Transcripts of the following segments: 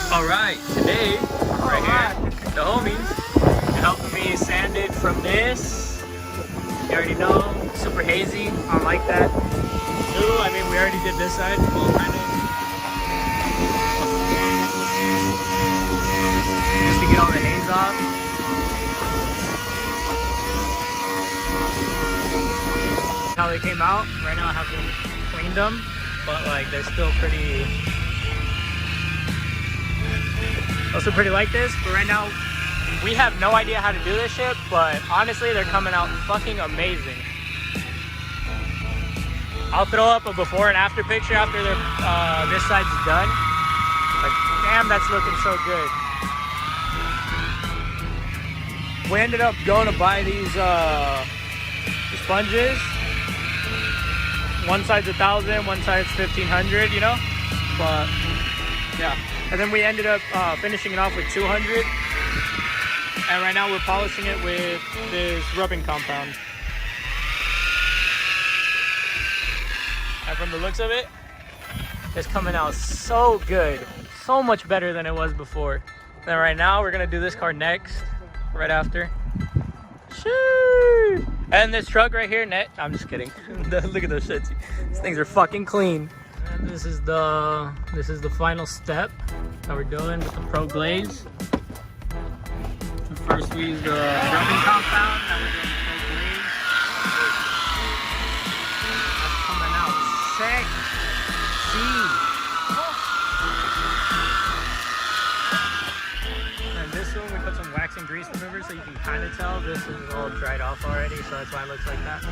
Alright, today, right here, the homies helped me sand it from this. You already know, super hazy. I don't like that. Two, I mean, we already did this side. Well, kind of. Just to get all the haze off. How they came out. Right now I haven't cleaned them, but like they're still pretty like this. But right now we have no idea how to do this shit, but honestly they're coming out fucking amazing. I'll throw up a before and after picture after this side's done. Like, damn, that's looking so good. We ended up going to buy these sponges. One side's 1,000, one side's 1,500, you know? But yeah. And then we ended up finishing it off with 200. And right now we're polishing it with this rubbing compound. And from the looks of it, it's coming out so good. So much better than it was before. Then right now we're gonna do this car next, right after. Shoo! And this truck right here, I'm just kidding. Look at those shits. These things are fucking clean. And this is the final step that we're doing with the Pro Glaze. So first we use the rubbing compound. Now we're doing the Pro Glaze. That's coming out sexy. And this one we put some wax and grease remover so you can kind of tell this is all dried off already, so that's why it looks like that.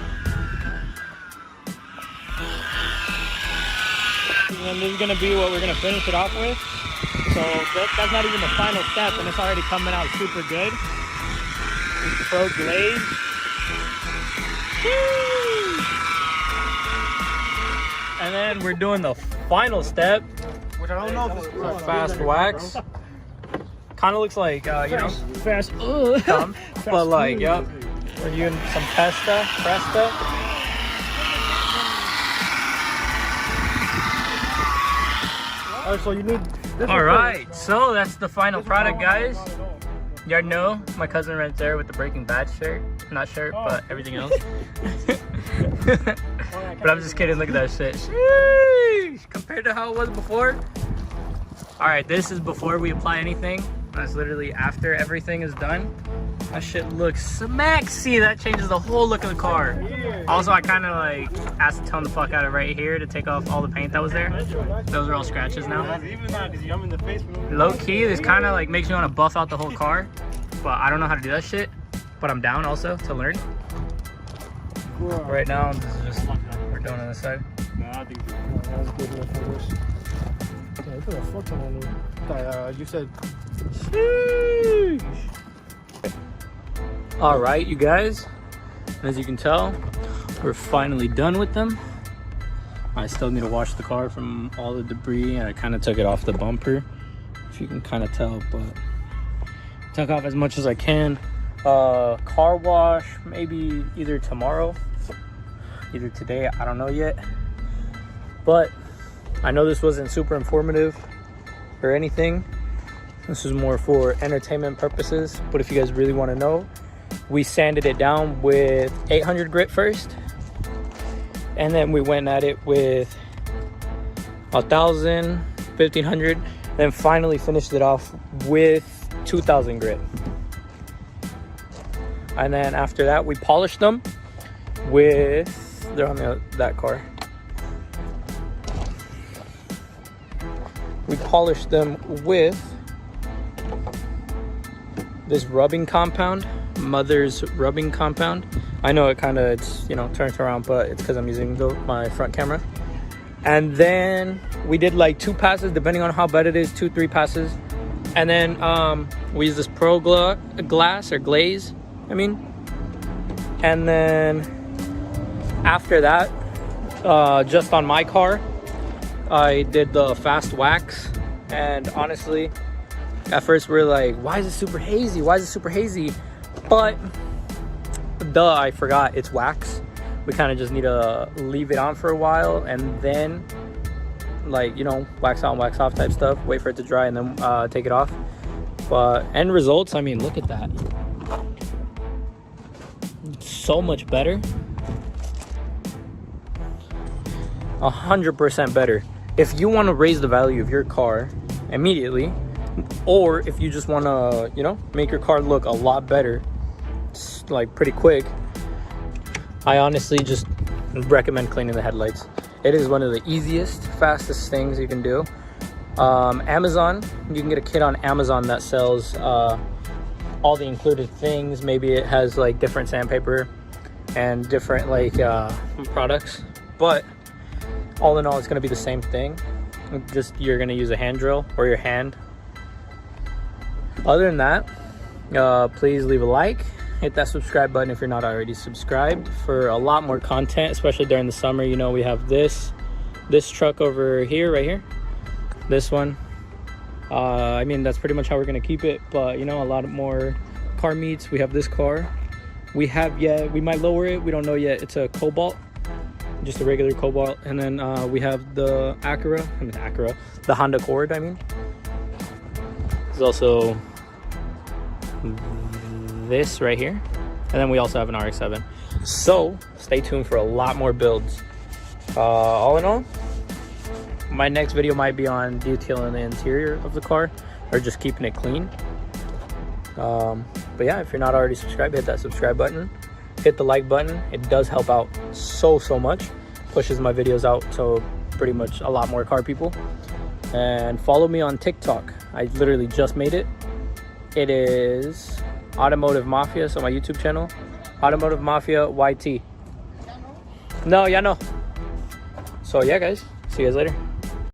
And this is gonna be what we're gonna finish it off with. So that's not even the final step, and it's already coming out super good. It's Pro Glaze. Woo! And then we're doing the final step, which I don't know if it's fast wax. Kind of looks like, you know, fast, but like, yep. We're using some Presta. Oh, so you need. All right, so that's the final product, guys. Y'all know my cousin right there with the Breaking Bad shirt. Not shirt, but everything else. But I'm just kidding. Look at that shit. Sheesh. Compared to how it was before. All right, this is before we apply anything. That's literally after everything is done. That shit looks smacksy. That changes the whole look of the car. Also, I kind of like acetone the fuck out of right here to take off all the paint that was there. Those are all scratches now. Low key, this kind of like makes me want to buff out the whole car, but I don't know how to do that shit. But I'm down also to learn. Right now, this is just we're doing on this side. You said. All right, you guys, as you can tell, we're finally done with them. I still need to wash the car from all the debris, and I kind of took it off the bumper, if you can kind of tell, but took off as much as I can. Car wash maybe either tomorrow, either today, I don't know yet, but I know this wasn't super informative or anything. This is more for entertainment purposes, but if you guys really want to know, we sanded it down with 800 grit first, and then we went at it with 1,000, 1,500, then finally finished it off with 2,000 grit. And then after that, we polished them with, they're on that car. We polished them with this rubbing compound, Mother's rubbing compound. I know it kind of, it's, you know, turns around, but it's because I'm using my front camera. And then we did like 2 passes, depending on how bad it is, 2-3 passes. And then we use this Pro Glaze or glaze, I mean. And then after that, just on my car, I did the fast wax. And honestly, at first we were like, why is it super hazy? Why is it super hazy? But I forgot it's wax. We kind of just need to leave it on for a while and then like, you know, wax on, wax off type stuff. Wait for it to dry and then take it off. But end results, I mean, look at that. It's so much better. 100% better. If you want to raise the value of your car immediately, or if you just want to, you know, make your car look a lot better, like pretty quick, I honestly just recommend cleaning the headlights. It is one of the easiest, fastest things you can do. Amazon, you can get a kit on Amazon that sells all the included things. Maybe it has like different sandpaper and different like products, but all in all, it's going to be the same thing. Just you're going to use a hand drill or your hand. Other than that, please leave a like, hit that subscribe button if you're not already subscribed for a lot more content, especially during the summer. You know, we have this truck over here, right here, this one. I mean, that's pretty much how we're gonna keep it, but you know, a lot more car meets. We have this car, we might lower it, we don't know yet. It's a Cobalt, just a regular Cobalt. And then we have the the Honda Accord. I mean, there's also this right here, and then we also have an RX-7. So stay tuned for a lot more builds. All in all, my next video might be on detailing the interior of the car or just keeping it clean. But yeah, if you're not already subscribed, hit that subscribe button, hit the like button. It does help out so much, pushes my videos out to pretty much a lot more car people. And follow me on TikTok. I literally just made it. It is Automotive Mafia, so my YouTube channel, Automotive Mafia YT. No, yeah, no. So yeah, guys, see you guys later.